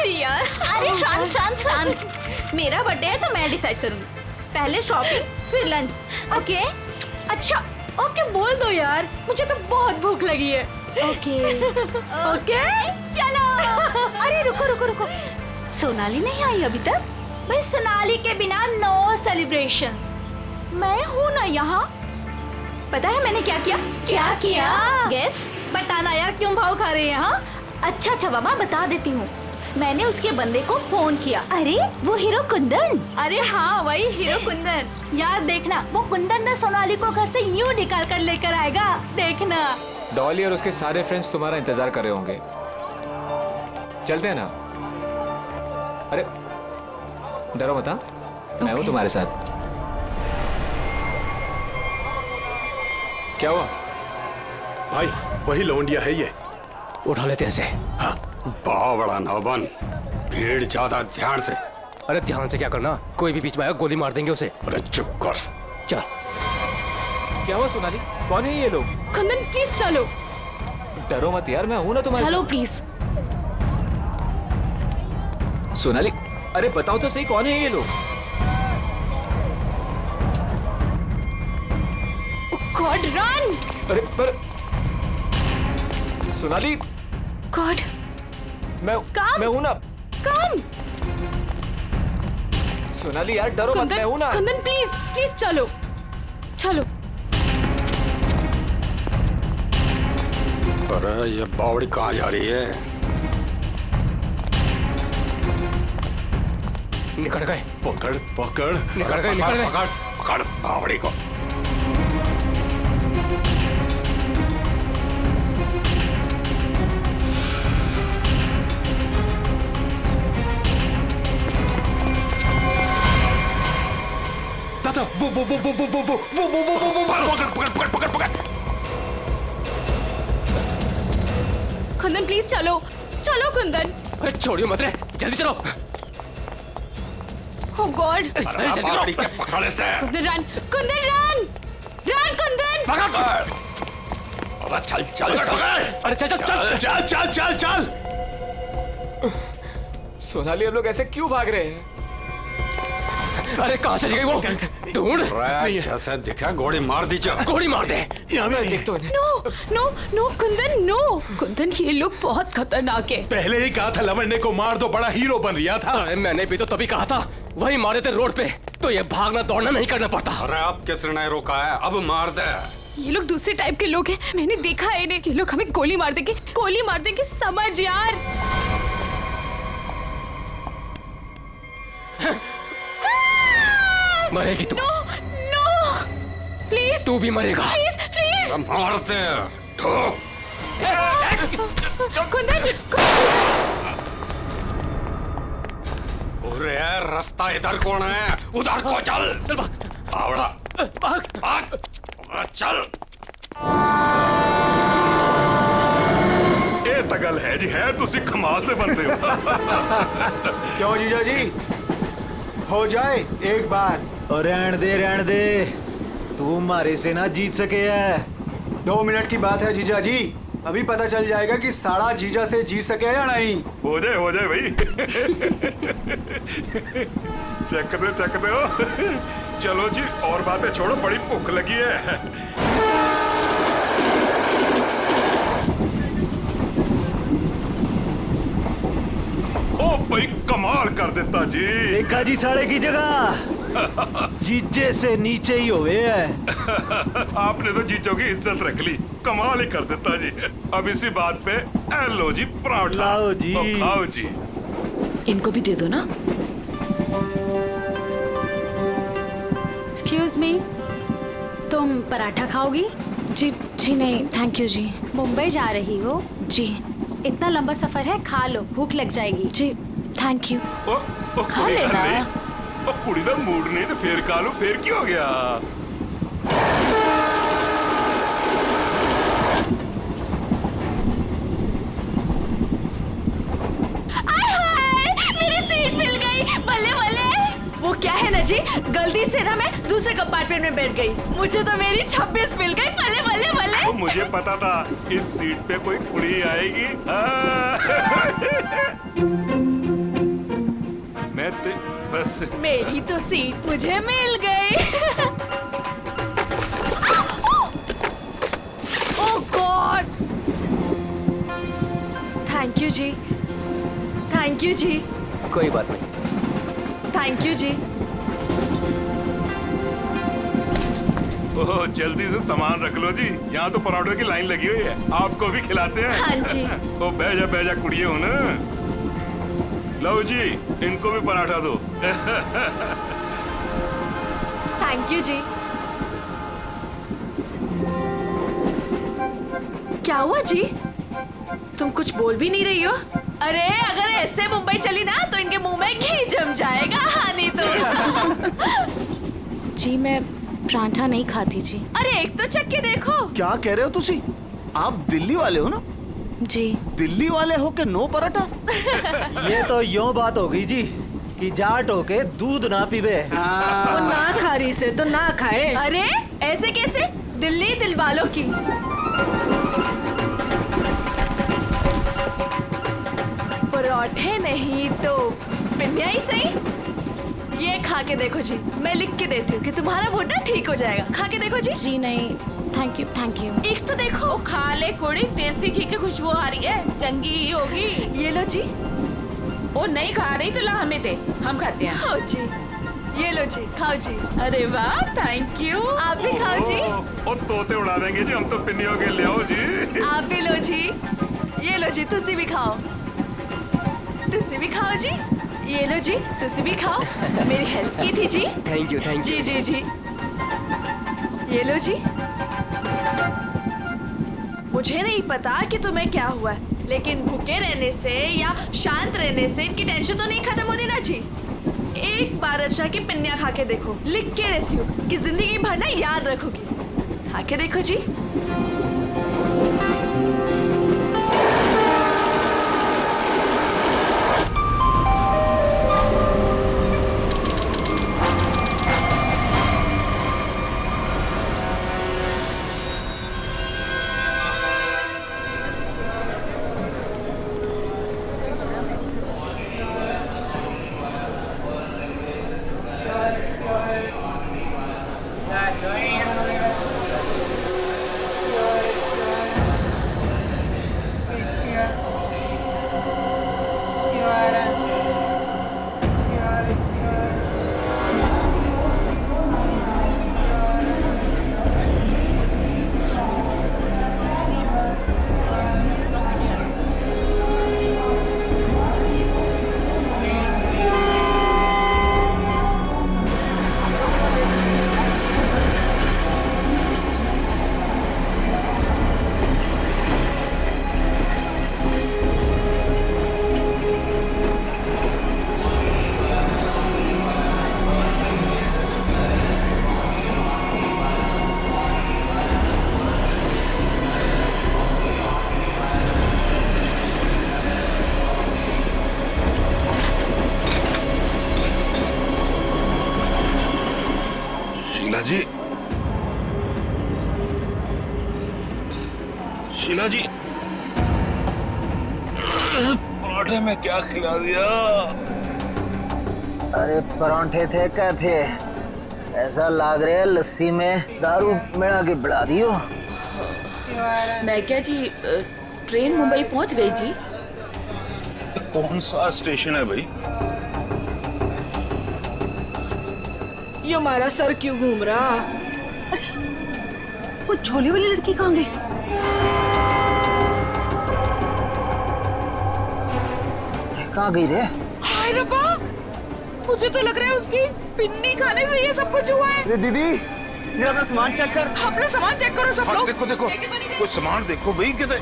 जी यार। अरे शांत शांत शांत, मेरा बर्थडे है तो मैं डिसाइड करूंगी। पहले शॉपिंग फिर लंच, ओके? अच्छा ओके बोल दो यार, मुझे तो बहुत भूख लगी है। ओके ओके चलो। अरे रुको रुको रुको, सोनाली नहीं आई अभी तक? भाई सोनाली के बिना नो सेलिब्रेशंस। मैं हूँ ना यहाँ। पता है मैंने क्या किया? क्या किया? गेस। बताना यार, क्यों भाव खा रही है? हाँ अच्छा बाबा बता देती हूँ। मैंने उसके बंदे को फोन किया। अरे वो हीरो कुंदन। अरे हाँ वही हीरो कुंदन। यार देखना, वो कुंदन ना सोनाली को घर से यूं निकाल कर लेकर आएगा, देखना। डॉली और उसके सारे फ्रेंड्स तुम्हारा इंतजार कर रहे होंगे। चलते हैं ना? अरे डरो मत, मैं हूँ तुम्हारे साथ। क्या हुआ भाई? वही लौंडिया है ये, उठा लेते हैं इसे। हाँ। बड़ा ना बन, भीड़ ज्यादा, ध्यान से। अरे ध्यान से क्या करना, कोई भी बीच में आएगा गोली मार देंगे उसे। अरे चुप कर। चल। क्या हुआ सोनाली? कौन है ये लोग? कुंदन प्लीज चलो। डरो मत यार, मैं हूं ना तुम्हारे चलो साथ। प्लीज। सोनाली अरे बताओ तो सही, कौन है ये लोग? God run. अरे पर सोनाली, गॉड मैं हूं ना। कम। सोनाली यार डरो मत, मैं हूं ना। कुंदन प्लीज प्लीज चलो चलो। अरे ये बावड़ी कहाँ जा रही है? निकल गए। पकड़ पकड़, निकल गए, निकल गए। पकड़ पकड़ बावड़ी को। दादा वो पकड़ पकड़ पकड़ पकड़ पकड़। कुंदन प्लीज चलो चलो कुंदन। अरे छोड़ियो मत रे, जल्दी चलो। ओ गॉड। अरे जल्दी बावड़ी करो। के पकड़ से। Kundan run, Kundan run, run Kundan. पकड़। अरे चल चल चल। अरे चल चल चल चल चल चल चल। सोनाली हम लोग ऐसे क्यों भाग रहे हैं? अरे कहाँ चली गई वो? ढूंढ। जैसे दिखा गोली मार दी। चल गोली मार दे। मैं देखता हूँ। No no no Kundan no. Kundan ये लोग बहुत खतरनाक है। पहले ही कहा था लवंडे को मार दो, बड़ा हीरो बन रहा था। अरे मैंने भी तो तभी कहा था, वही मारे थे रोड पे, तो ये भागना दौड़ना नहीं करना पड़ता। अरे अब किसने नहीं रोका है? अब मार दे। ये लोग दूसरे टाइप के लोग हैं, मैंने देखा है इन्हें। ये लोग हमें गोली मार देंगे, समझ यार। मरेगी तू। नो नो प्लीज, तू भी मरेगा। Please please. मार दे। कुंदन अरे रास्ता इधर कौन है? उधर को चल। चल भाग। आवड़ा भाग। भाग। चल। ਇਹ ਤਾਂ ਗੱਲ ਹੈ ਜੀ, ਹੈ ਤੁਸੀਂ ਕਮਾਲ ਦੇ ਬੰਦੇ ਹੋ। क्यों जीजा जी, हो जाए एक बार। और रहन दे, तू मारे से ना जीत सके है। 2 मिनट की बात है जीजा जी, अभी पता चल जाएगा कि साड़ा जीजा से जीत सके या नहीं। ਹੋ ਜਾਏ भाई। ਚੱਕਦੇ ਹੋ। चलो जी और बातें छोड़ो, बड़ी भूख लगी है। ओ भाई कमाल कर देता जी। देखा जी साड़े की जगह जीजे से नीचे ही हुए है। आपने तो जीजों की इज्जत रख ली, कमाल ही कर देता जी। अब इसी बात पे लो जी पराठा। लाओ जी। तो खाओ जी। इनको भी दे दो ना। एक्सक्यूज मी, तुम पराठा खाओगी? जी जी नहीं थैंक यू जी। मुंबई जा रही हो? जी इतना लंबा सफर है, खा लो, भूख लग जाएगी। जी थैंक यू। ओ खा लेना। ओ कुड़ी दा मूड नहीं तो फिर खा लो, फिर क्या हो गया? मेरी सीट मिल गई, बल्ले बल्ले। वो क्या है ना जी, गलती से ना मैं दूसरे कंपार्टमेंट में बैठ गई, मुझे तो मेरी 26 मिल गई। बल्ले बल्ले बल्ले। तो मुझे पता था इस सीट पे कोई कुड़ी आएगी। बस मेरी तो सीट मुझे मिल गई। ओह गॉड, थैंक यू जी, थैंक यू जी, कोई बात नहीं। थैंक यू जी। ओह जल्दी से सामान रख लो जी, यहाँ तो पराठों की लाइन लगी हुई है, आपको भी खिलाते हैं। हाँ जी। ओ बैजा कुड़िए हो ना। लो जी, इनको भी पराठा दो। थैंक यू जी। क्या हुआ जी, तुम कुछ बोल भी नहीं रही हो? अरे अगर ऐसे मुंबई चली ना तो इनके मुंह में घी जम जाएगा। हाँ नहीं तो। जी मैं पराठा नहीं खाती जी। अरे एक तो चख के देखो। क्या कह रहे हो तुसी? आप दिल्ली वाले हो ना? जी। दिल्ली वाले हो के नो पराठा? ये तो यूं बात हो गई जी कि जाट हो के दूध ना पीवे। वो ना खा रही से तो ना खाए। अरे ऐसे कैसे? दिल्ली दिल वालों की। पराठे नहीं तो पिन्या ही सही। ये खा के देखो जी, मैं लिख के देती हूँ कि तुम्हारा घुटना ठीक हो जाएगा। खा के देखो जी। जी नहीं, थैंक यू थैंक यू। एक तो देखो। खा ले कुड़ी, देसी घी की खुशबू आ रही है, चंगी ही होगी। ये लो जी। ओ नहीं खा रही तो ला हमें दे, हम खाते हैं। खाओ जी, ये लो जी, खाओ जी। अरे वाह, थैंक यू। आप भी खाओ जी। ओ तोते उड़ा देंगे जी, हम तो पिन्नियों के ले आओ जी। आप भी लो जी, ये लो जी, तुसी भी खाओ। तुसी भी खाओ जी, ये लो जी, तुसी भी खाओ। मेरी हेल्प की थी जी। थैंक यू जी जी जी, ये लो जी। मुझे नहीं पता कि तुम्हें क्या हुआ है, लेकिन भूखे रहने से या शांत रहने से इनकी टेंशन तो नहीं खत्म होती ना जी। एक बार अच्छा की पिन्निया खा के देखो, लिख के देती हूँ कि जिंदगी भर ना याद रखोगी। खा के देखो जी। शीला जी, पराठे में क्या खिला दिया? अरे परांठे थे क्या थे? ऐसा लाग रहा है लस्सी में दारू मिला के बढ़ा दियो। मैं क्या जी, ट्रेन मुंबई पहुंच गई जी। कौन सा स्टेशन है भाई? ये हमारा सर क्यों घूम रहा? अरे वो झोली वाली लड़की कहाँ गई? कहाँ गई रे? हाय रब्बा, मुझे तो लग रहा है उसकी पिन्नी खाने से ये सब कुछ हुआ है। रे दीदी, जरा अपना सामान चेक कर। अपना सामान चेक करो सब लोग। देखो देखो, कुछ सामान देखो भाई, किते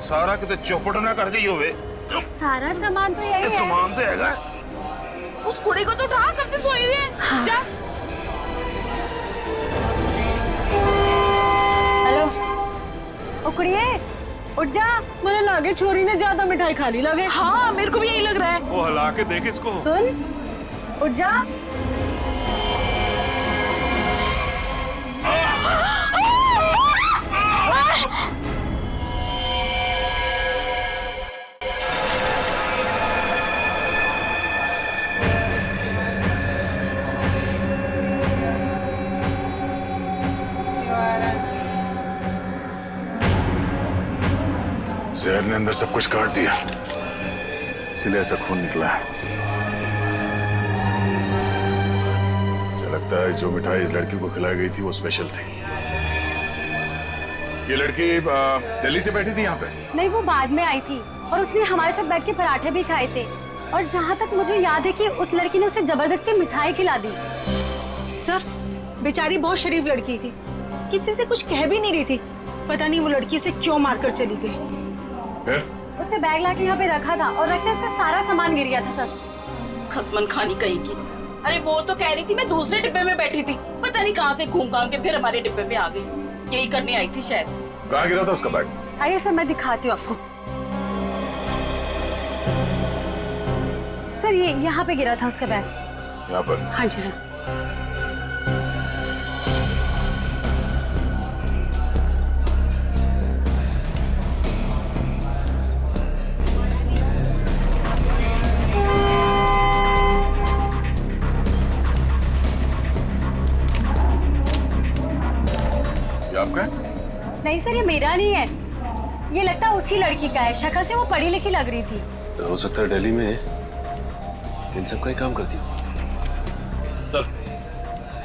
सारा किते चौपट ना कर गई होवे। सारा सामान तो यही है। सामान तो हैगा। उस कुड़ी को तो उठा, कब से सोई हुई है। हाँ। जा। हेलो, ओ कुड़िए, उठ जा। मुझे लगे छोरी ने ज्यादा मिठाई खा ली लगे। हाँ मेरे को भी यही लग रहा है। वो हिला के देख इसको। सुन, उठ जा। जहर ने अंदर सब कुछ काट दिया, इसलिए ऐसा खून निकला है। मुझे लगता है जो मिठाई इस लड़की को खिलाई गई थी वो स्पेशल थी। ये लड़की दिल्ली से बैठी थी यहाँ पे? नहीं, वो बाद में आई थी और उसने हमारे साथ बैठ के पराठे भी खाए थे। और जहाँ तक मुझे याद है कि उस लड़की ने उसे जबरदस्ती मिठाई खिला दी। सर, बेचारी बहुत शरीफ लड़की थी, किसी से कुछ कह भी नहीं रही थी। पता नहीं वो लड़की उसे क्यों मारकर चली गई। फिर? उसने बैग लाके यहाँ पे रखा था और रखते उसका सारा सामान गिर गया था सर। खसमन खानी कहीं की। अरे वो तो कह रही थी मैं दूसरे डिब्बे में बैठी थी, पता नहीं कहाँ से घूम घाम के फिर हमारे डिब्बे में आ गई। यही करने आई थी शायद। कहाँ गिरा था उसका बैग? आइए सर, मैं दिखाती हूँ आपको। सर, ये यहाँ पे गिरा था उसका बैग। यहाँ पर? हाँ जी सर। आपका है? नहीं सर, ये मेरा नहीं है, ये लगता है उसी लड़की का है। शक्ल से वो पढ़ी लिखी लग रही थी। हो सकता है दिल्ली में इन सब का ही काम करती हो। सर,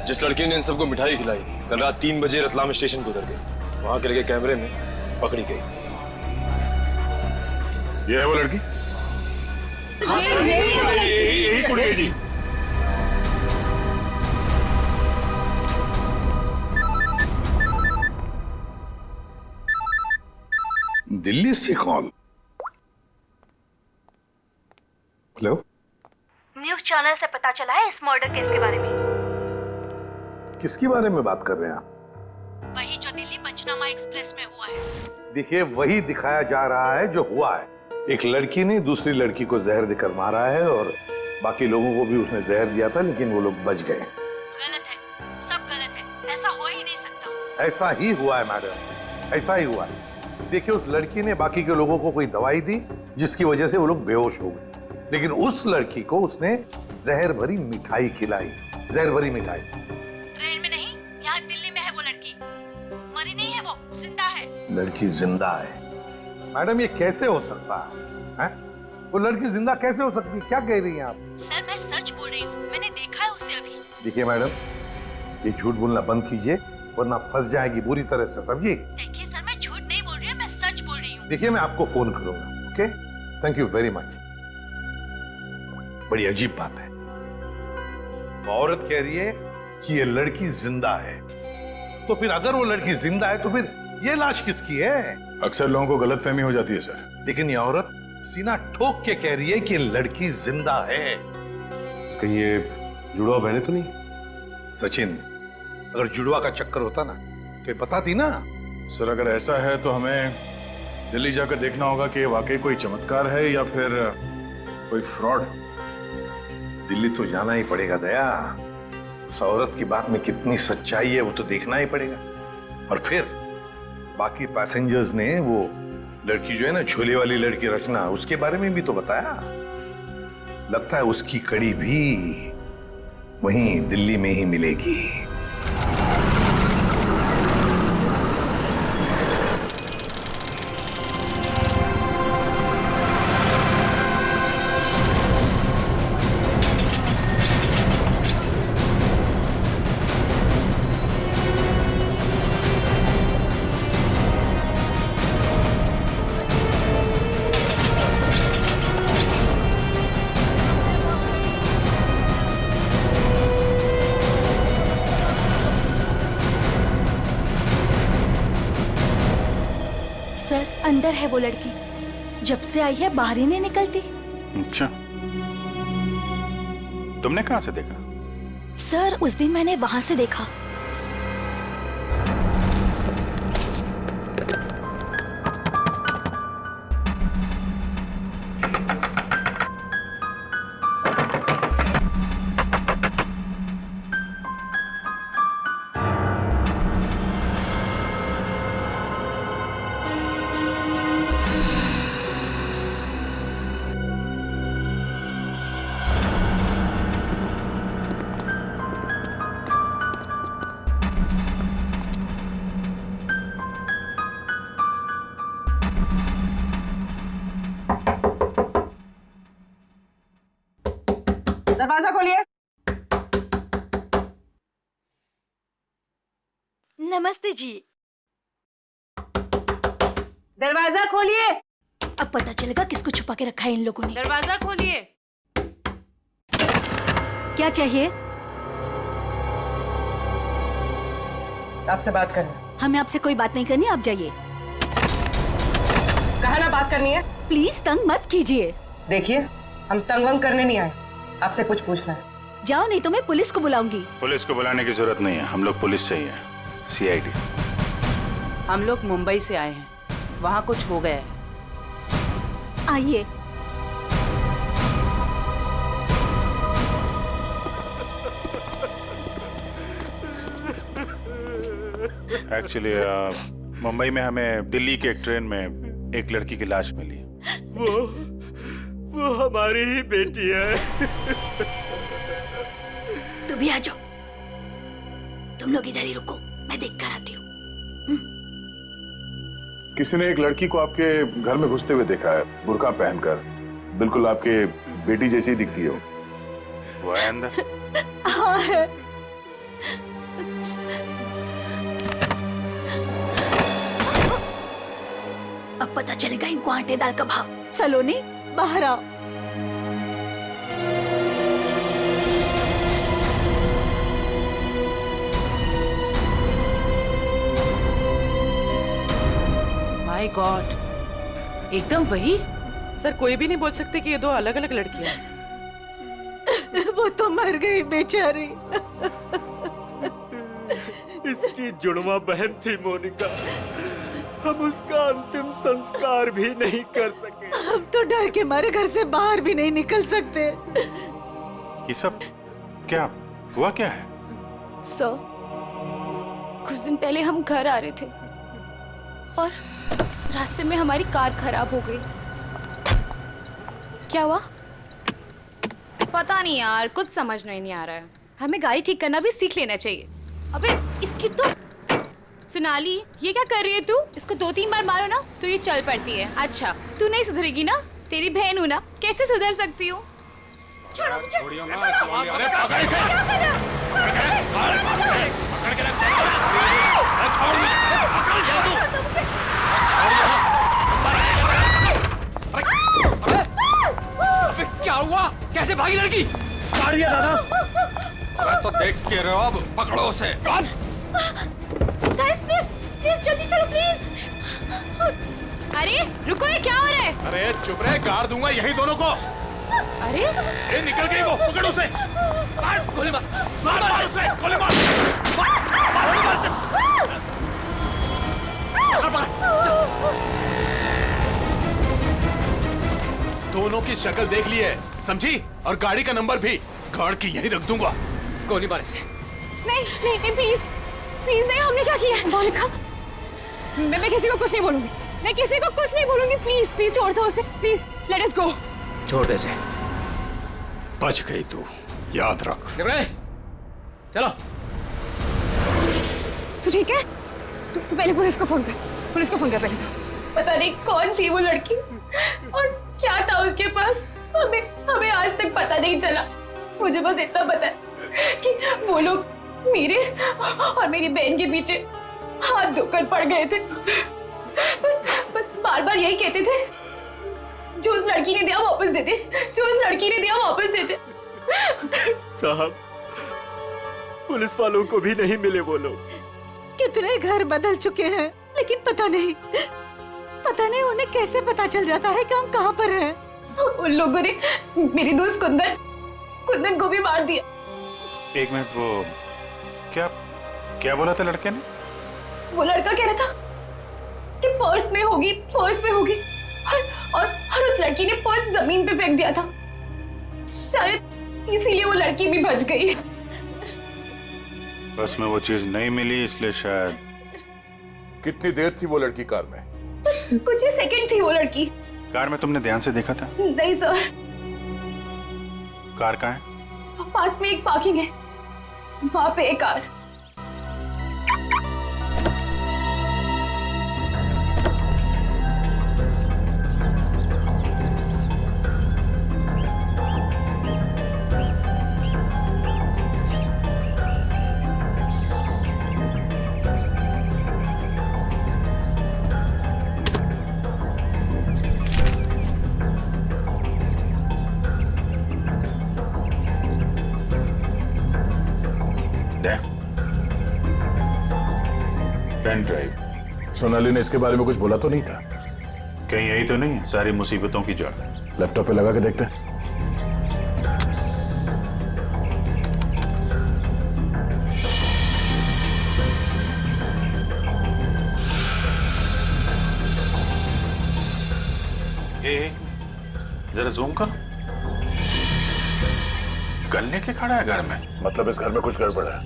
जिस लड़की ने इन सबको मिठाई खिलाई कल रात 3 बजे रतलाम स्टेशन को उतर गई, वहां के लगे कैमरे में पकड़ी गई। ये है वो लड़की? हाँ, यही कुड़ी जी। दिल्ली से कॉल। हेलो, न्यूज़ चैनल से पता चला है इस मर्डर केस के बारे में। किसके बारे में बात कर रहे हैं आप? वही जो दिल्ली पंचनामा एक्सप्रेस में हुआ है। देखिए, वही दिखाया जा रहा है जो हुआ है। एक लड़की ने दूसरी लड़की को जहर देकर मारा है और बाकी लोगों को भी उसने जहर दिया था, लेकिन वो लोग बच गए। गलत है, सब गलत है, ऐसा हो ही नहीं सकता। ऐसा ही हुआ है मैडम, ऐसा ही हुआ है। देखिए, उस लड़की ने बाकी के लोगों को कोई दवाई दी जिसकी वजह से वो लोग बेहोश हो गए, लेकिन उस लड़की को उसने जहर भरी मिठाई खिलाई। जहर भरी मिठाई। ट्रेन में नहीं, यहाँ दिल्ली में है वो लड़की। मरी नहीं है, वो जिंदा है। लड़की जिंदा है? मैडम, ये कैसे हो सकता है? वो लड़की जिंदा कैसे हो सकती है? क्या कह रही हैं आप? सर, मैं सच बोल रही हूँ, मैंने देखा है उसे अभी। देखिए मैडम, ये झूठ बोलना बंद कीजिए वरना फंस जाएगी बुरी तरह से, समझिए? देखिए सर, मैं झूठ नहीं बोल रही हूँ, मैं सच बोल रही हूँ। देखिए, मैं आपको फोन करूंगा, okay? Thank you very much. बड़ी अजीब बात है, औरत कह रही है कि ये लड़की जिंदा है, तो फिर अगर वो लड़की जिंदा है तो फिर ये लाश किसकी है? अक्सर लोगों को गलतफहमी हो जाती है सर। लेकिन ये औरत सीना ठोक के कह रही है कि लड़की जिंदा है। कहीं ये जुड़वा बहने तो नहीं? सचिन, अगर जुड़वा का चक्कर होता ना तो ये बताती ना। सर, अगर ऐसा है तो हमें दिल्ली जाकर देखना होगा कि वाकई कोई चमत्कार है या फिर कोई फ्रॉड। दिल्ली तो जाना ही पड़ेगा दया। उस औरत की बात में कितनी सच्चाई है वो तो देखना ही पड़ेगा। और फिर बाकी पैसेंजर्स ने वो लड़की जो है ना, झोले वाली लड़की रचना, उसके बारे में भी तो बताया। लगता है उसकी कड़ी भी वहीं दिल्ली में ही मिलेगी। सर, अंदर है वो लड़की, जब से आई है बाहर ही नहीं निकलती। अच्छा, तुमने कहां से देखा? सर, उस दिन मैंने वहां से देखा। दरवाजा खोलिए। नमस्ते जी। दरवाजा खोलिए। अब पता चलेगा किसको छुपा के रखा है इन लोगों ने। दरवाजा खोलिए। क्या चाहिए? आपसे बात करना। हमें आपसे कोई बात नहीं करनी, आप जाइए। कहा ना बात करनी है। प्लीज तंग मत कीजिए। देखिए, हम तंग वंग करने नहीं आए, आपसे कुछ पूछना है। जाओ, नहीं तो मैं पुलिस को बुलाऊंगी। पुलिस को बुलाने की जरूरत नहीं है, हम लोग पुलिस से ही हैं, CID। हम लोग मुंबई से आए हैं, वहाँ कुछ हो गया है। आइए। एक्चुअली मुंबई में हमें दिल्ली के एक ट्रेन में एक लड़की की लाश मिली। वो हमारी ही बेटी है। तुम भी आ जाओ। तुम लोग इधर ही रुको, मैं देख कर आती हूँ। किसी ने एक लड़की को आपके घर में घुसते हुए देखा है, बुर्का पहनकर। बिल्कुल आपके बेटी जैसी ही दिखती है वो है अंदर? हाँ है। अब पता चलेगा इनको आटे दाल का भाव। सलोनी, बाहर आओ। माय गॉड, एकदम वही। सर, कोई भी नहीं बोल सकते कि ये दो अलग अलग लड़कियां हैं। वो तो मर गई बेचारी। इसकी जुड़वा बहन थी मोनिका। हम उसका अंतिम संस्कार भी नहीं कर सके। हम तो डर के मारे घर से बाहर भी नहीं निकल सकते। ये सब क्या हुआ, क्या है? सर, कुछ दिन पहले हम घर आ रहे थे और रास्ते में हमारी कार खराब हो गई। क्या हुआ? पता नहीं यार, कुछ समझ नहीं आ रहा है। हमें गाड़ी ठीक करना भी सीख लेना चाहिए। अबे इसकी तो सोनाली, ये क्या कर रही है तू? इसको 2-3 बार मारो ना तो ये चल पड़ती है। अच्छा, तू नहीं सुधरेगी ना? तेरी बहन हूँ ना, कैसे सुधर सकती हूँ? छोड़ो मुझे। क्या हुआ? कैसे भागी लड़की? मारिए दादा। अरे तो देख के रहो, अब पकड़ो उसे। गाइस प्लीज प्लीज जल्दी चलो प्लीज। अरे रुको, ये क्या हो रहा है? अरे चुप रहे, गाड़ दूंगा यही दोनों को। अरे ए, निकल गई वो, पकड़ उसे। मार, गोली मार, मार उसे, गोली मार, गोली मार उसे। दोनों की शक्ल देख ली है, समझी? और गाड़ी का नंबर भी गाड़ के यहीं रख दूंगा। गोली मार इसे। नहीं नहीं नहीं, प्लीज प्लीज नहीं, हमने क्या किया है? मोनिका, मैं किसी को कुछ नहीं बोलूंगी। मैं किसी को कुछ नहीं बोलूंगी। प्लीज प्लीज छोड़ दो उसे, प्लीज लेट अस गो। छोड़ दे इसे। बच गई तू, याद रख। चलो। तू ठीक है? तू पहले पुलिस को फोन कर। पुलिस को फोन कर पहले। तू पता नहीं कौन थी वो लड़की और क्या था उसके पास। हमें आज तक पता नहीं चला। मुझे बस इतना पता है कि वो लोग मेरे और मेरी बहन के पीछे हाथ धोकर पड़ गए थे। बस बार बार यही कहते थे, जो उस लड़की ने दिया वापस देते, जो उस लड़की ने दिया वापस देते। साहब, पुलिस वालों को भी नहीं मिले वो लोग। कितने घर बदल चुके हैं, लेकिन पता नहीं उन्हें कैसे पता चल जाता है कि हम कहाँ पर हैं। उन लोगों ने मेरी दोस्त कुंदन को भी मार दिया। एक मिनट, वो क्या बोला था लड़के ने? वो लड़का कह रहा था कि पर्स में होगी और उस लड़की ने पर्स जमीन पे फेंक दिया था। शायद इसीलिए वो लड़की भी बच गई। बस में वो चीज नहीं मिली, इसलिए शायद। कितनी देर थी वो लड़की कार में? कुछ ही सेकंड थी वो लड़की। कार में तुमने ध्यान से देखा था? नहीं सर। कार कहाँ है? पास में एक पार्किंग है, वहां पे एक कार। Pen drive. सोनाली ने इसके बारे में कुछ बोला तो नहीं था? कहीं यही तो नहीं सारी मुसीबतों की जड़? लैपटॉप पे लगा के देखते हैं। जरा जूम कर। गन लेके खड़ा है घर में? मतलब इस घर में कुछ गड़बड़ है,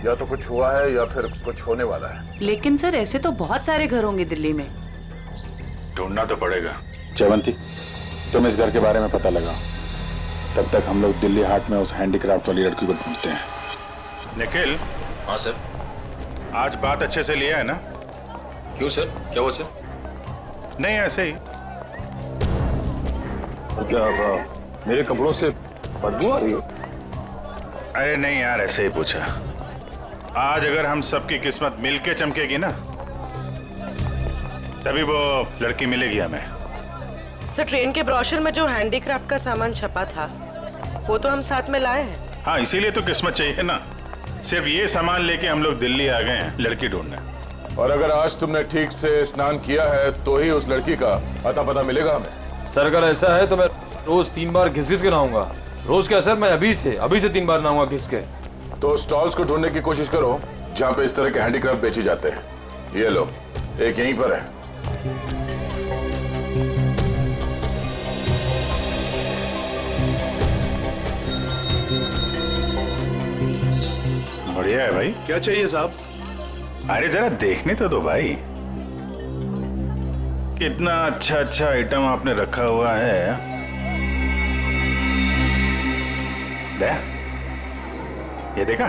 या तो कुछ हुआ है या फिर कुछ होने वाला है। लेकिन सर ऐसे तो बहुत सारे घर होंगे दिल्ली में। ढूंढना तो पड़ेगा। जयवंती, तुम इस घर के बारे में पता लगाओ, तब तक हम लोग दिल्ली हाट में उस हैंडीक्राफ्ट वाली लड़की को ढूंढते हैं। निखिल। हाँ सर। आज बात अच्छे से लिया है ना? क्यों सर, क्या हुआ सर? नहीं ऐसे ही। क्या मेरे कपड़ों से बदबू आ रही है? अरे नहीं यार, ऐसे ही पूछा। आज अगर हम सबकी किस्मत मिलके चमकेगी ना, तभी वो लड़की मिलेगी हमें। सर ट्रेन के ब्रोशर में जो हैंडीक्राफ्ट का सामान छपा था वो तो हम साथ में लाए हैं। हाँ, इसीलिए तो किस्मत चाहिए ना। सिर्फ ये सामान लेके हम लोग दिल्ली आ गए हैं लड़की ढूंढने। और अगर आज तुमने ठीक से स्नान किया है तो ही उस लड़की का अता पता मिलेगा हमें। सर अगर ऐसा है तो मैं रोज 3 बार घिस के नहाऊंगा। रोज क्या सर, मैं अभी से 3 बार नहाऊंगा घिस के। तो स्टॉल्स को ढूंढने की कोशिश करो जहाँ पे इस तरह के हैंडीक्राफ्ट बेचे जाते हैं। ये लो, एक यहीं पर है। बढ़िया है भाई। क्या चाहिए साहब? अरे जरा देखने तो दो भाई, कितना अच्छा अच्छा आइटम आपने रखा हुआ है। ये देखा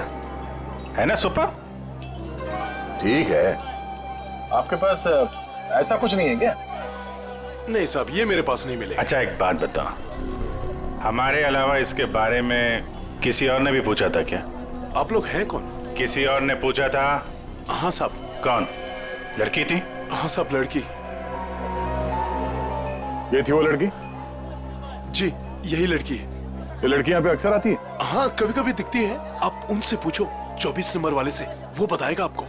है ना, सुपर। ठीक है, आपके पास ऐसा कुछ नहीं है क्या? नहीं साहब, ये मेरे पास नहीं मिलेगा। अच्छा एक बात बता, हमारे अलावा इसके बारे में किसी और ने भी पूछा था क्या? आप लोग हैं कौन? किसी और ने पूछा था? हाँ साहब। कौन? लड़की थी? हाँ साहब, लड़की। ये थी वो लड़की? जी यही लड़की है। ये लड़की यहाँ पे अक्सर आती है? हाँ कभी कभी दिखती है। आप उनसे पूछो 24 नंबर वाले से, वो बताएगा आपको।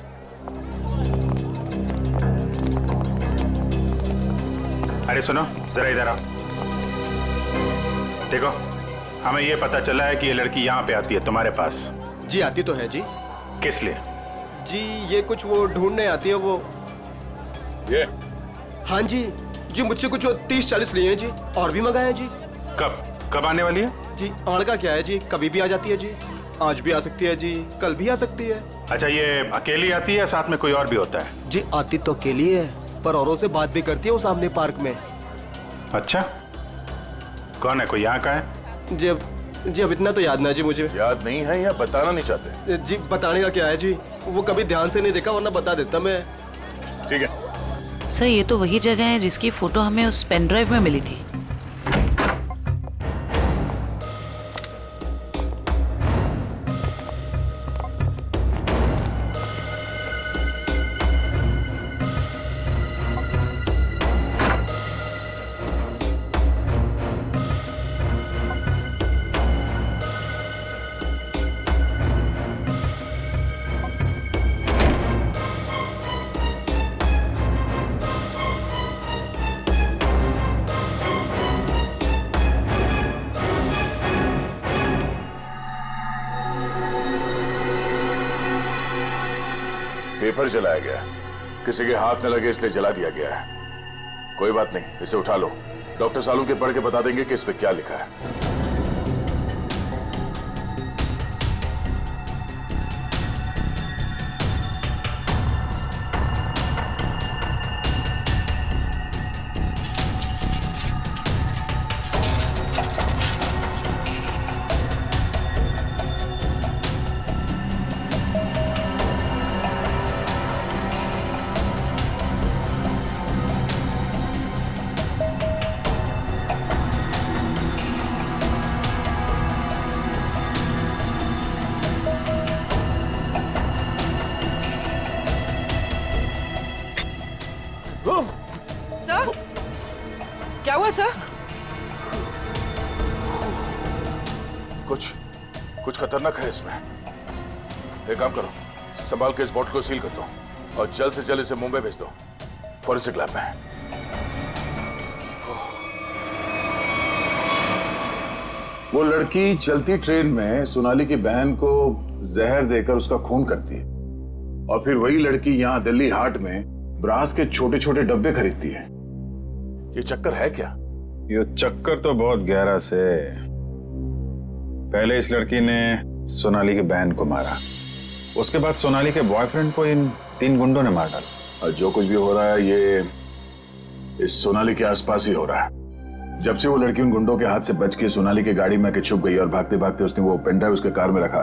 अरे सुनो जरा इधर आओ। देखो, हमें ये पता चला है कि ये लड़की यहाँ पे आती है तुम्हारे पास। जी आती तो है जी। किस लिए? जी ये कुछ वो ढूंढने आती है वो। ये? हाँ जी, जी मुझसे कुछ 30-40 लिए हैं जी, और भी मंगाए हैं जी। कब आने वाली है? जी आड़ का क्या है जी, कभी भी आ जाती है जी। आज भी आ सकती है जी, कल भी आ सकती है। अच्छा, ये अकेली आती है, साथ में कोई और भी होता है? जी आती तो अकेली है, पर औरों से बात भी करती है वो सामने पार्क में। अच्छा, कौन है? कोई यहाँ का है? जी अब इतना तो याद ना जी मुझे। याद नहीं है या बताना नहीं चाहते? जी बताने का क्या है जी, वो कभी ध्यान से नहीं देखा, वरना बता देता मैं। ठीक है सर, ये तो वही जगह है जिसकी फोटो हमें उस पेन ड्राइव में मिली थी। पेपर जलाया गया, किसी के हाथ न लगे इसलिए जला दिया गया है। कोई बात नहीं, इसे उठा लो। डॉक्टर सालू के पढ़ के बता देंगे कि इस पे क्या लिखा है। सर क्या हुआ सर? कुछ खतरनाक है इसमें। एक काम करो, संभाल के इस बॉटल को सील कर दो। और जल्द से जल्द इसे मुंबई भेज दो फॉरेंसिक लैब में। वो लड़की चलती ट्रेन में सोनाली की बहन को जहर देकर उसका खून करती है और फिर वही लड़की यहाँ दिल्ली हाट में ब्रास के छोटे छोटे डब्बे खरीदती है। ये चक्कर है क्या? ये चक्कर तो बहुत गहरा से। पहले इस लड़की ने सोनाली की बहन को मारा, उसके बाद सोनाली के बॉयफ्रेंड को इन 3 गुंडों ने मार डाला। और जो कुछ भी हो रहा है ये इस सोनाली के आसपास ही हो रहा है। जब से वो लड़की उन गुंडों के हाथ से बच के सोनाली की गाड़ी में आके छुप गई और भागते भागते उसने वो पेन ड्राइव उसके कार में रखा,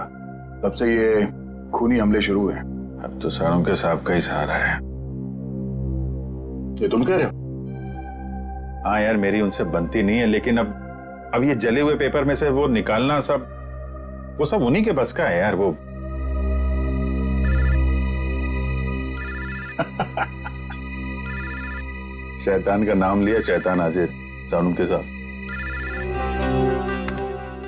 तब से ये खूनी हमले शुरू हुए। अब तो सारों के साहब का ही सहारा है। ये तुम कह रहे हो? हाँ यार, मेरी उनसे बनती नहीं है, लेकिन अब ये जले हुए पेपर में से वो निकालना वो सब उन्हीं के बस का है यार। वो शैतान का नाम लिया, शैतान हाजिर। सानुम के साथ।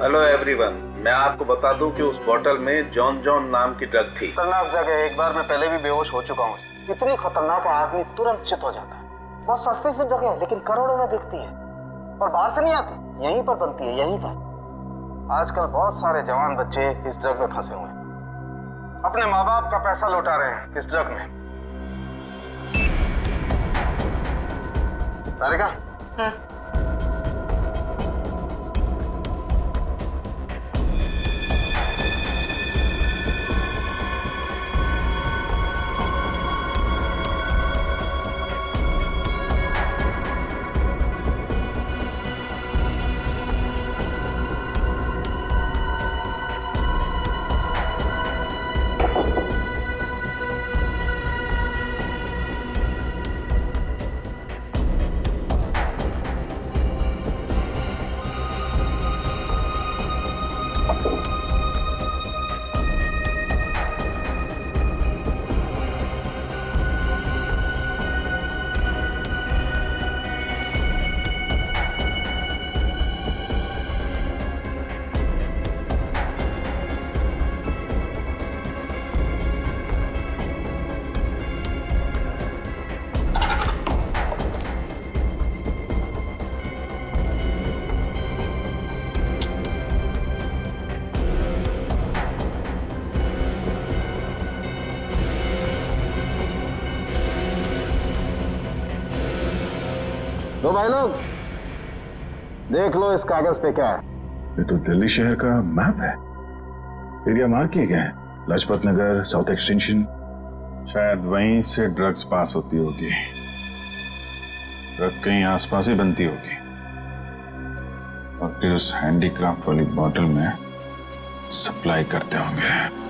हेलो एवरीवन, मैं आपको बता दूं कि उस बोतल में जॉन जॉन नाम की ड्रग थी। खतरनाक जगह, एक बार मैं पहले भी बेहोश हो चुका हूँ। इतनी खतरनाक है आदमी तुरंत चित हो जाता है। बहुत सस्ती सी जगह है लेकिन करोड़ों में बिकती है और बाहर से नहीं आती, यहीं पर बनती है, यहीं पर। आजकल बहुत सारे जवान बच्चे इस ड्रग में फंसे हुए हैं, अपने माँ बाप का पैसा लौटा रहे हैं इस ड्रग में। तारिका, तो भाई लोग देख लो इस कागज पे क्या है। ये तो दिल्ली शहर का मैप है। एरिया मार्क किए गए हैं, लाजपत नगर, साउथ एक्सटेंशन। शायद वहीं से ड्रग्स पास होती होगी। ड्रग कहीं आसपास ही बनती होगी और फिर उस हैंडीक्राफ्ट वाली बॉटल में सप्लाई करते होंगे।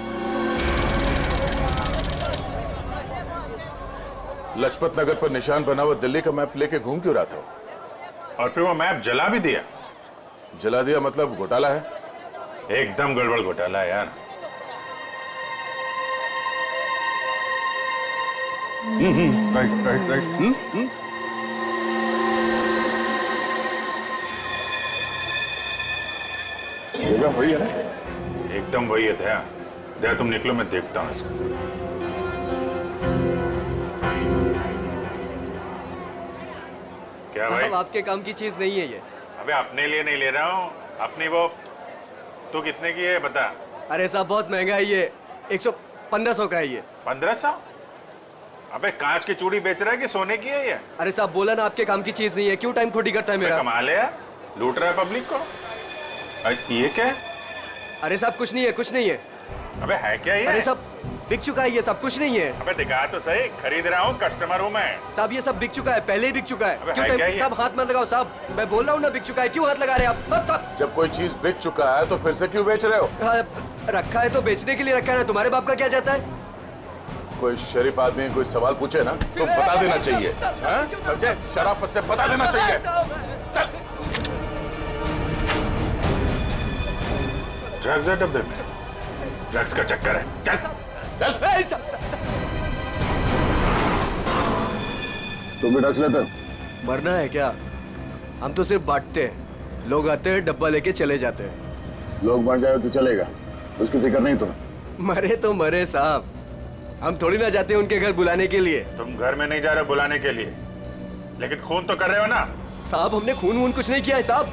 लाजपत नगर पर निशान बना हुआ दिल्ली का मैप लेके घूम क्यों रहा था? और फिर वो मैप जला भी दिया। जला दिया मतलब घोटाला है? एकदम गड़बड़ घोटाला है यार। Right right right. जगह वही है ना? एकदम वही है। दया तुम निकलो, मैं देखता हूँ इसको। क्या भाई? आपके काम की चीज नहीं है ये। अबे अपने लिए नहीं ले रहा हूँ, अपनी वो। तू कितने की है बता? अरे साहब बहुत महंगा है ये, 1500 का है ये। 1500? अबे कांच की चूड़ी बेच रहा है कि सोने की है ये? अरे साहब बोला ना आपके काम की चीज नहीं है, क्यों टाइम खोटी करता है मेरा? कमाल है यार, लूट रहा है पब्लिक को। ये क्या है? अरे साहब कुछ नहीं है, कुछ नहीं है। अबे है क्या ये? अरे साहब बिक चुका है ये सब, कुछ नहीं है। अबे दिखा तो सही, खरीद रहा हूँ, कस्टमर हूँ मैं। साहब ये सब बिक चुका है, पहले ही बिक चुका है। अबे क्यों है क्या ये? साहब हाथ मत लगाओ साहब, मैं बोल रहा हूँ ना बिक चुका है, क्यों हाथ लगा रहे हैं आप? साहब जब कोई चीज बिक चुका है तो फिर से क्यों बेच रहे हो? रखा है तो बेचने के लिए रखा है ना, तुम्हारे बाप का क्या जाता है? कोई शरीफ आदमी कोई सवाल पूछे ना तो बता देना चाहिए, समझे? शराफत से बता देना चाहिए। चल। ड्रग्स है डब्बे में, ड्रग्स का चक्कर है। चल चल। तुम भी ड्रग्स लेते? मरना है क्या? हम तो सिर्फ बांटते हैं, लोग आते हैं डब्बा लेके चले जाते हैं। लोग मर जाए तो चलेगा, उसकी फिक्र नहीं तुम्हें? मरे तो मरे साहब, हम थोड़ी ना जाते उनके घर बुलाने के लिए। तुम घर में नहीं जा रहे बुलाने के लिए, लेकिन खून तो कर रहे हो ना? साहब हमने खून वून कुछ नहीं किया है साहब।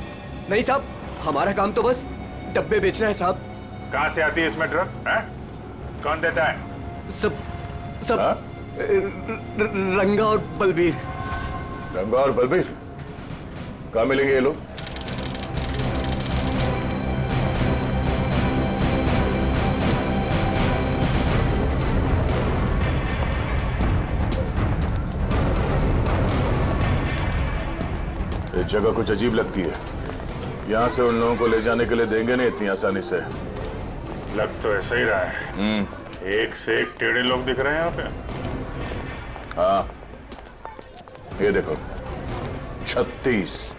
नहीं साहब, हमारा काम तो बस डब्बे बेचना है साहब। कहाँ से आती है इसमें ड्रग? कौन देता है? सब रंगा और बलबीर। रंगा और बलबीर कहाँ मिलेंगे ये लोग? ये जगह कुछ अजीब लगती है। यहाँ से उन लोगों को ले जाने के लिए देंगे नहीं इतनी आसानी से। लग तो ऐसा ही रहा है। एक से एक टेढ़े लोग दिख रहे हैं यहाँ पे। हाँ, ये देखो 36।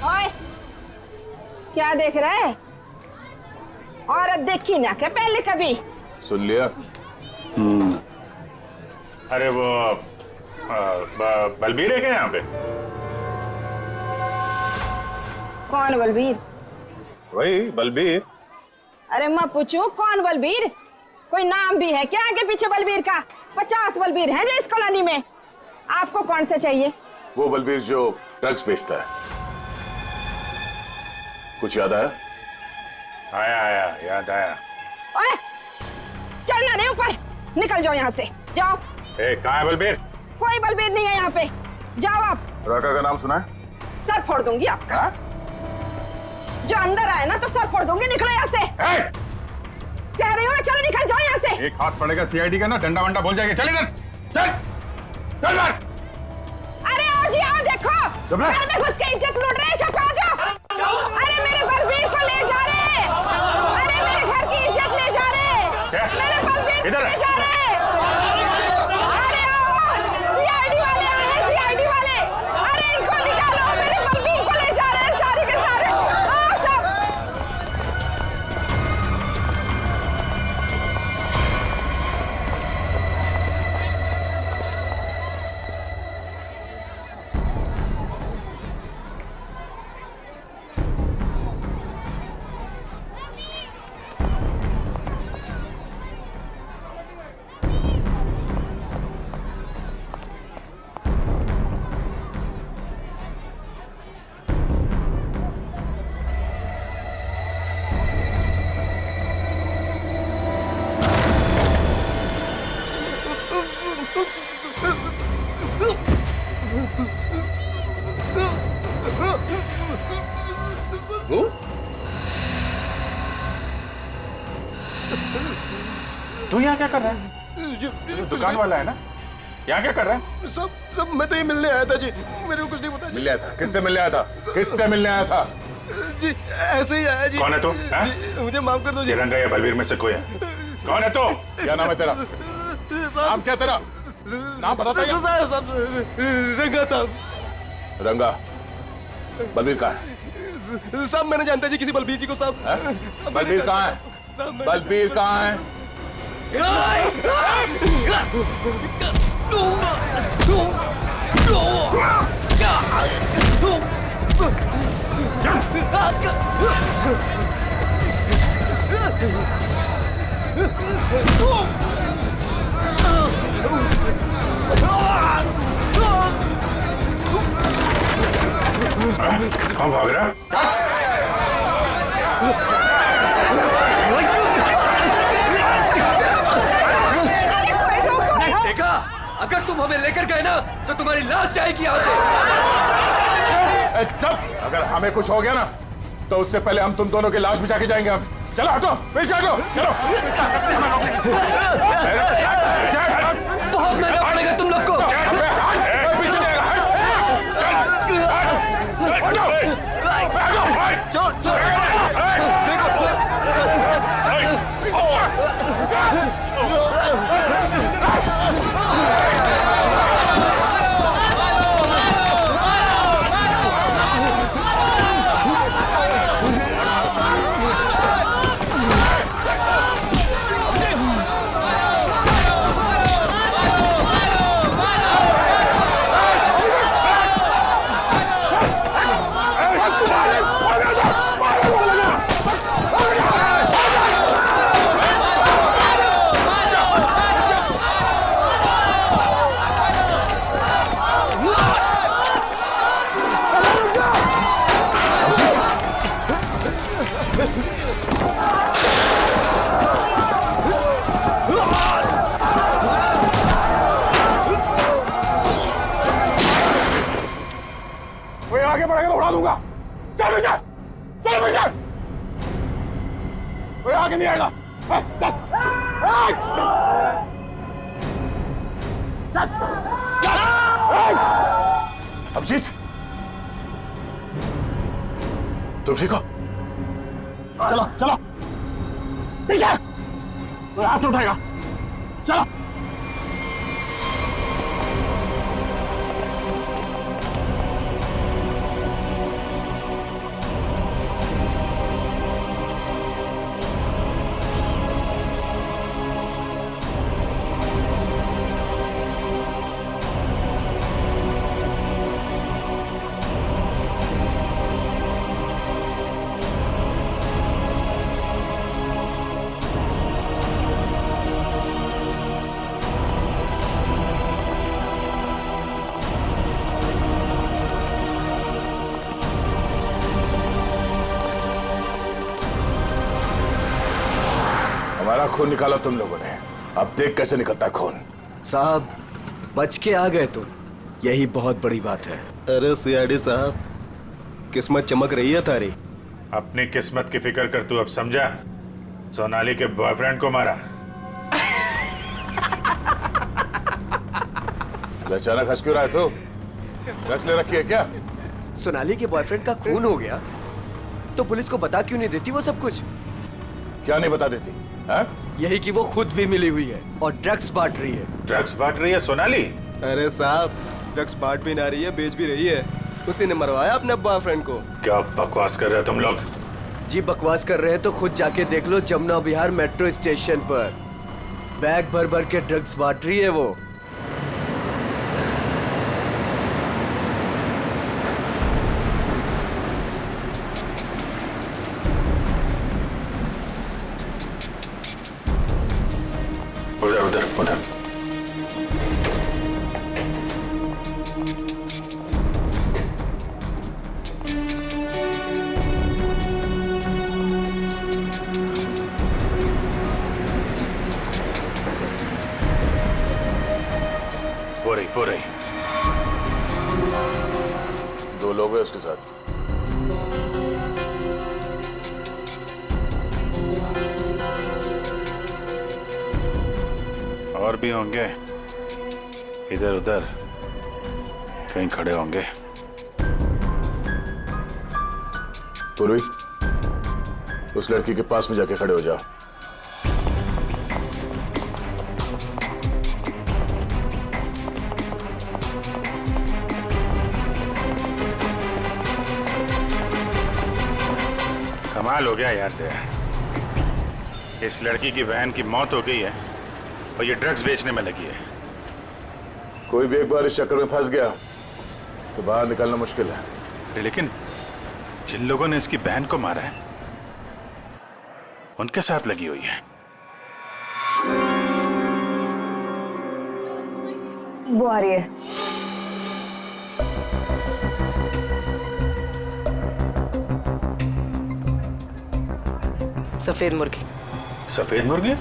ओए, क्या देख रहा है? औरत देखी ना क्या पहले कभी? सुन लिया? अरे वो बलबीर है क्या यहाँ पे? कौन बलबीर? वही बलबीर। अरे मैं पूछूं कौन बलबीर? कोई नाम भी है क्या आगे पीछे बलबीर का? 50 बलबीर हैं जो इस कॉलोनी में। आपको कौन सा चाहिए? वो बलबीर जो ड्रग्स बेचता है। कुछ याद आया? आया याद आया। ओए, चढ़ना नहीं ऊपर, निकल जाओ यहाँ से, जाओ। कहाँ है बलबीर? कोई बलबीर नहीं है यहाँ पे, जाओ आप। राका का नाम सुना है? सर फोड़ दूंगी आपका। जो अंदर आए ना तो सर फोड़ दूंगी, निकलो यहाँ से। कह रही हूँ मैं, चलो निकल जाओ यहाँ से। एक हाथ पड़ेगा सीआईडी का ना, डंडा वंडा बोल जाएगा। चल इधर, चल चल बाहर। अरे आओ जी आओ, देखो घर में घुस के इज्जत लूट रहे, छपा जाओ। अरे मेरे बलबीर को ले जा रहे, अरे मेरे घर की इज्जत ले जा रहे, मेरे बलबीर को ले जा रहे। अरे आओ, सीआईडी वाले आए हैं, सीआईडी वाले। अरे इनको निकालो, मेरे बलबीर को ले जा रहे हैं सारे के सारे। आओ सब। तू यहाँ क्या कर रहा है? दुकान वाला है ना? यहाँ क्या कर रहा है? सब मैं तो ये मिलने आया था जी, मेरे को कुछ नहीं पता। मिलने आया था? किससे मिलने आया था? किससे मिलने आया था? जी ऐसे ही आया जी। कौन है तू? जी, मुझे माफ कर दो जी। रंगा या बलबीर में से कोई है? कौन है तू? क्या नाम है तेरा? नाम क्या तेरा? नाम बता। रंगा साहब। रंगा, बलबीर कहाँ है? साहब मैंने जानता जी किसी बलबीर जी को साहब। बलबीर कहाँ है? बलबीर कहाँ है? कौन भाग रहा? देखा, अगर तुम हमें लेकर गए ना तो तुम्हारी लाश जाएगी यहाँ से। चुप! अगर हमें कुछ हो गया ना तो उससे पहले हम तुम दोनों की लाश बिछा के जाएंगे। हम चलो, हटो, पीछे हटो, चलो। बहुत महंगा पड़ेगा तुम लोग को। पीछे जाएगा। पड़ेगा तो उड़ा दूंगा। चल पीछे, चल पीछे। कोई आगे नहीं आएगा। चल, अभिजीत, तुम ठीक हो? चलो चलो पीछे, कोई हाथ नहीं उठाएगा। चलो। हमारा खून निकाला तुम लोगों ने, अब देख कैसे निकलता है खून। साहब बच के आ गए तुम, यही बहुत बड़ी बात है। अरे सीआईडी साहब, किस्मत चमक रही है तारी। अपनी किस्मत की फिक्र कर, तू अब समझा? सोनाली के बॉयफ्रेंड को मारा। अचानक हंस क्यों रहा है तू? ड्रग्स ले रखी है क्या? सोनाली के बॉयफ्रेंड का खून हो गया तो पुलिस को बता क्यों नहीं देती वो सब कुछ? क्या नहीं बता देती? है? यही कि वो खुद भी मिली हुई है और ड्रग्स बांट रही है। ड्रग्स बांट रही है सोनाली? अरे साहब, ड्रग्स बांट भी ना रही है, बेच भी रही है। उसी ने मरवाया अपने बॉयफ्रेंड को। क्या बकवास कर रहे हो तुम लोग? जी बकवास कर रहे हैं तो खुद जाके देख लो, जमुना विहार मेट्रो स्टेशन पर बैग भर भर के ड्रग्स बांट रही है वो। उधर उधर उधर। वो रही। दो लोग हैं उसके साथ। और भी होंगे, इधर उधर कहीं खड़े होंगे। पूर्वी, उस लड़की के पास में जाके खड़े हो जाओ। कमाल हो गया यार तेरा। इस लड़की की बहन की मौत हो गई है और ये ड्रग्स बेचने में लगी है। कोई भी एक बार इस चक्कर में फंस गया तो बाहर निकलना मुश्किल है। लेकिन जिन लोगों ने इसकी बहन को मारा है उनके साथ लगी हुई है। वो आ रही है। सफेद मुर्गी। सफेद मुर्गी?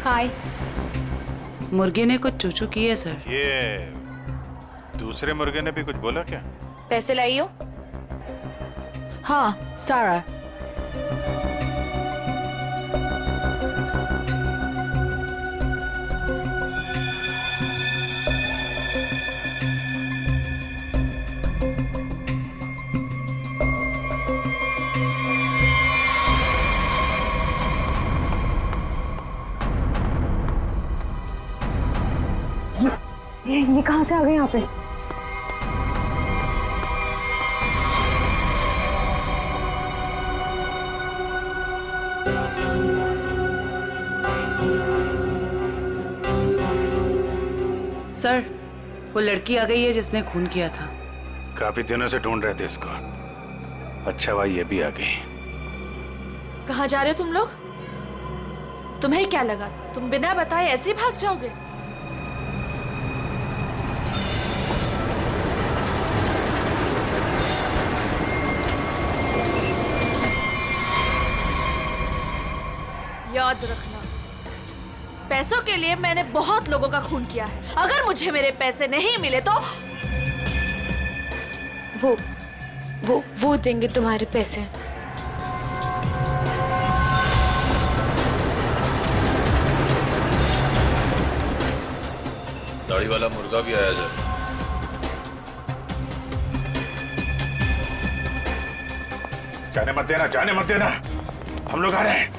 हाय। मुर्गे ने कुछ चूचू की है सर। ये दूसरे मुर्गे ने भी कुछ बोला क्या? पैसे लाई हो? हाँ, सारा। ये कहाँ से आ गए यहाँ पे? सर, वो लड़की आ गई है जिसने खून किया था। काफी दिनों से ढूंढ रहे थे इसको। अच्छा हुआ ये भी आ गई। कहाँ जा रहे हो तुम लोग? तुम्हें क्या लगा तुम बिना बताए ऐसे ही भाग जाओगे? याद रखना, पैसों के लिए मैंने बहुत लोगों का खून किया है। अगर मुझे मेरे पैसे नहीं मिले तो वो देंगे तुम्हारे पैसे। दाढ़ी वाला मुर्गा भी आया जाए। जाने मत देना, जाने मत देना, हम लोग आ रहे हैं।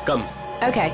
कम। Okay.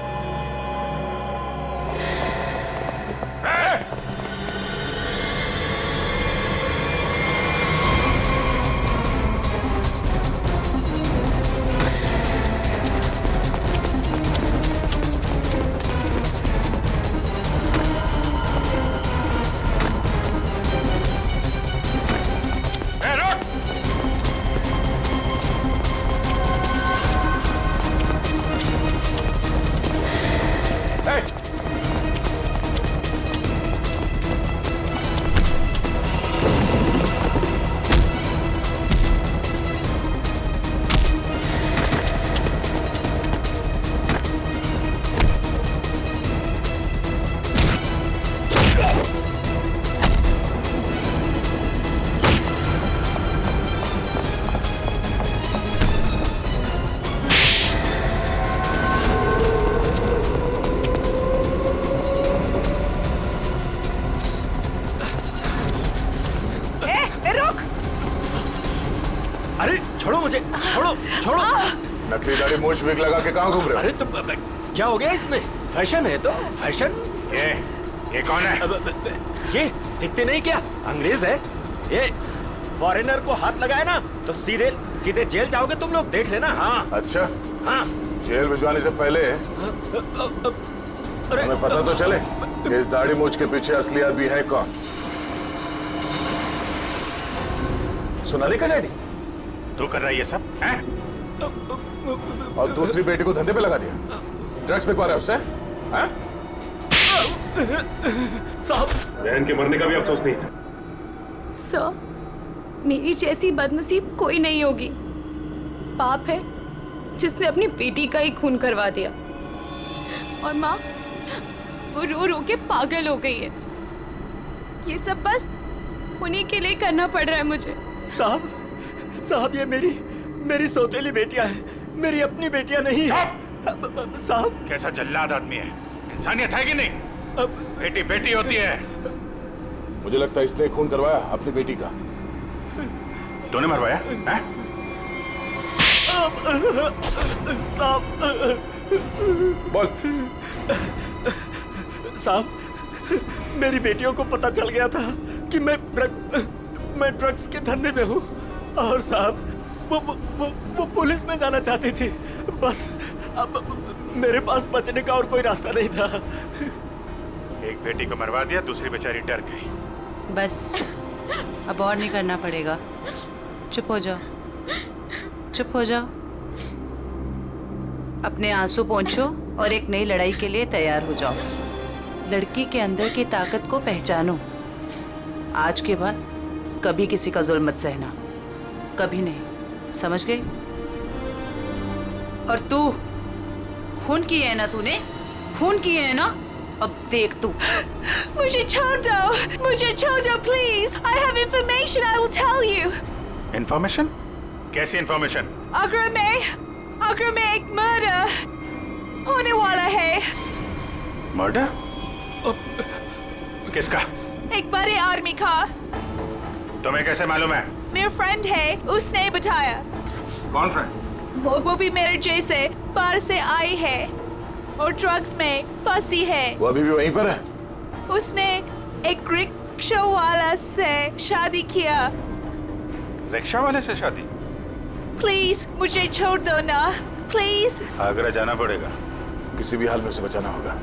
अरे छोड़ो मुझे, छोड़ो छोड़ो। नकली दाढ़ी मूछ विग लगा के कहाँ घूम रहे हो? अरे तो क्या हो गया इसमें? फैशन है तो फैशन। ये कौन है? ये दिखते नहीं क्या? अंग्रेज है ये। फॉरेनर को हाथ लगाए ना तो सीधे सीधे जेल जाओगे तुम लोग, देख लेना। हाँ अच्छा, हाँ। जेल भिजवाने से पहले हमें पता तो चले कि इस दाढ़ी मूछ के पीछे असली आदमी है कौन। सोनाली का डैडी तू कर रहा है ये सब है? और दूसरी बेटी को धंधे पे लगा दिया, ड्रग्स बिकवा रहा है उससे, हैं? साहब, बहन के मरने का भी अफसोस नहीं था। सर, मेरी जैसी बदनसीब कोई नहीं होगी। पाप है जिसने अपनी बेटी का ही खून करवा दिया, और माँ वो रो रो के पागल हो गई है। ये सब बस उन्हीं के लिए करना पड़ रहा है मुझे। साहब ये मेरी सौतेली बेटियां हैं, मेरी अपनी बेटियां नहीं है। साहब कैसा जल्लाद आदमी है, इंसानियत है कि नहीं? बेटी बेटी होती है। मुझे लगता है इसने खून करवाया अपनी बेटी का। तूने मरवाया है? साहब बोल। साहब, मेरी बेटियों को पता चल गया था कि मैं ड्रग्स के धंधे में हूँ, और साहब वो पुलिस में जाना चाहती थी। बस अब मेरे पास बचने का और कोई रास्ता नहीं था। एक बेटी को मरवा दिया, दूसरी बेचारी डर गई। बस अब और नहीं करना पड़ेगा। चुप हो जाओ, चुप हो जाओ। अपने आंसू पोंछो और एक नई लड़ाई के लिए तैयार हो जाओ। लड़की के अंदर की ताकत को पहचानो। आज के बाद कभी किसी का जुल्म मत सहना, कभी नहीं, समझ गए? और तू खून किए है ना, तूने खून किए है ना, अब देख तू। मुझे छोड़ दो please. I have information I will tell you. Information? कैसी इंफॉर्मेशन? अगर मैं एक मर्डर होने वाला है। मर्डर? किसका? एक बड़े आदमी का। तुम्हें कैसे मालूम है? मेरा फ्रेंड है, उसने बताया। कौन फ्रेंड? वो भी मेरे जैसे बाहर से आई है और ड्रग्स में फंसी है। वो अभी भी वहीं पर है? उसने एक रिक्शा वाला से शादी किया। रिक्शा वाले से शादी? प्लीज मुझे छोड़ दो ना, प्लीज। आगरा जाना पड़ेगा, किसी भी हाल में उसे बचाना होगा।